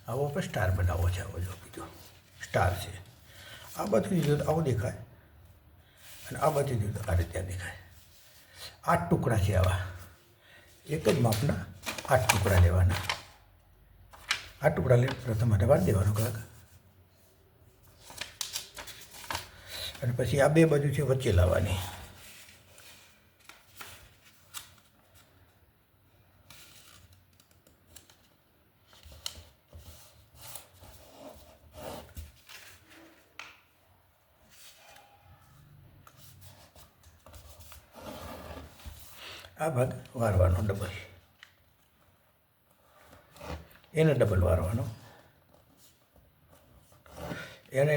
આવો આપણે સ્ટાર બનાવવો છે. આવો જો બીજો સ્ટાર છે. આ બાજુ જો આવો દેખાય અને આ બાજુ જો આ રીતે દેખાય. 8 ટુકડા છે આવા. એક જ માપના 8 ટુકડા લેવાના. 8 ટુકડા લઈને પ્રથમ માટે વાળી દેવાનો કાંક, અને પછી આ બે બાજુ છે વચ્ચે લાવવાની. આ ભાગ વારવાનો ડબલ, એને ડબલ વારવાનો, એને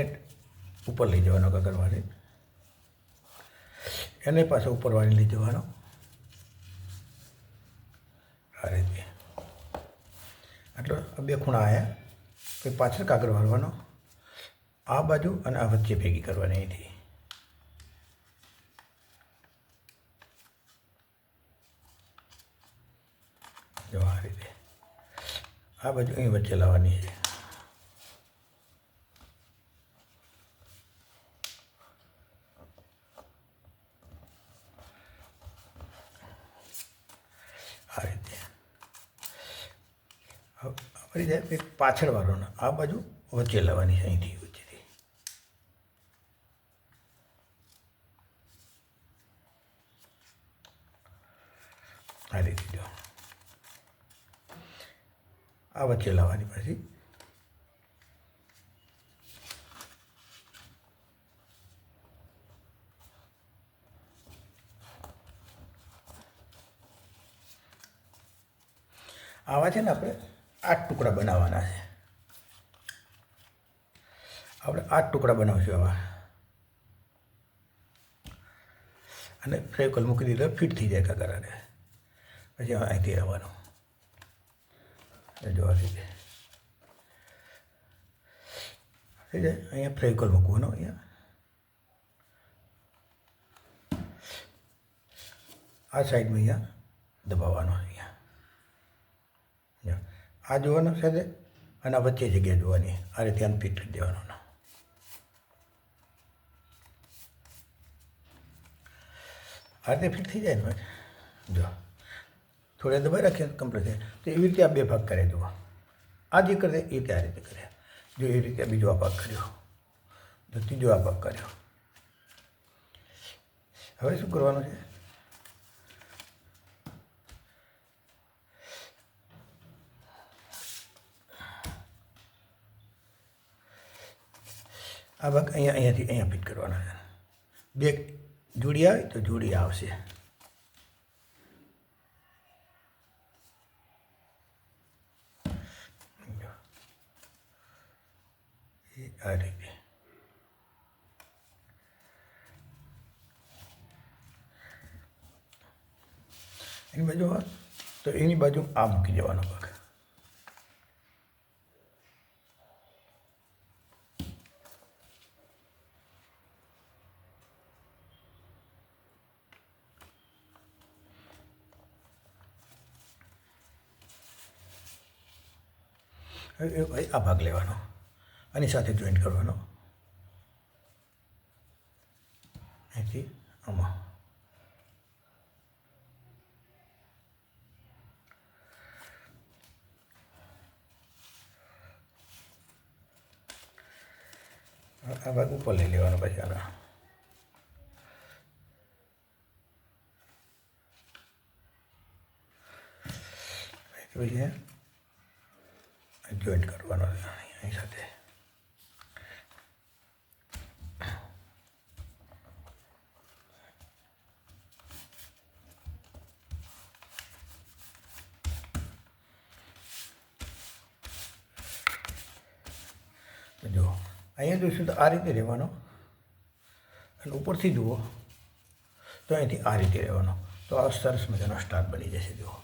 ઉપર લઈ જવાનો કાગળ વાળી, એને પાછો ઉપર વાળી લઈ જવાનો. આ રીતે આટલો બે ખૂણા આવ્યા. પછી પાછળ કાગળ વાળવાનો, આ બાજુ અને આ વચ્ચે ભેગી કરવાની અહીંથી. જો આ રીતે આ બાજુ અહીં વચ્ચે લાવવાની છે. આ રીતે ફરી જાય પાછળ વાળવાનો, આ બાજુ વચ્ચે લાવવાની છે અહીંથી વચ્ચેથી. આ રીતે જો આ વચ્ચે લાવવાની. પછી આવા છે ને આપણે 8 ટુકડા બનાવવાના છે. આપણે 8 ટુકડા બનાવશું આવા, અને ફેવિકોલ મૂકી દીધો ફિટ થઈ જાય કાગળ. પછી અહીંથી આવવાનું જો આ રીતે થઈ જાય. અહીંયા ફેવિકોલ મૂકવાનો, અહીંયા આ સાઈડમાં અહીંયા દબાવવાનો. અહીંયા આ જોવાનું સાથે અને આ વચ્ચે જગ્યા જોવાની. આ રીતે આમ ફિટ કરી દેવાનું. આ રીતે ફિટ થઈ જાય ને જો થોડા દબાઈ રાખીએ કમ્પ્લીટ થાય. તો એવી રીતે આ બે ભાગ કરે. જુઓ આ જે કરે એ રીતે આ રીતે કરે. જો એ રીતે બીજો આ ભાગ કર્યો, જો ત્રીજો આ ભાગ કર્યો. હવે શું કરવાનું છે? આ ભાગ અહીંયાથી અહીંયા ફિટ કરવાના છે. બે જોડી આવે તો જોડી આવશે. આ રીતે એની બાજુ તો એની બાજુ આ મૂકી દેવાનો ભાગ. આ ભાગ લેવાનો, આની સાથે જોઈન્ટ કરવાનો. અહીંથી આમાં આ ભાગ ઉપર લઈ લેવાનો. પછી આના પછી જોઈન્ટ કરવાનો અહીં સાથે. જો અહીંયા જોઈશું તો આ રીતે રહેવાનો, અને ઉપરથી જુઓ તો અહીંથી આ રીતે રહેવાનો. તો આ સરસ મજાનો સ્ટાર બની જશે. જુઓ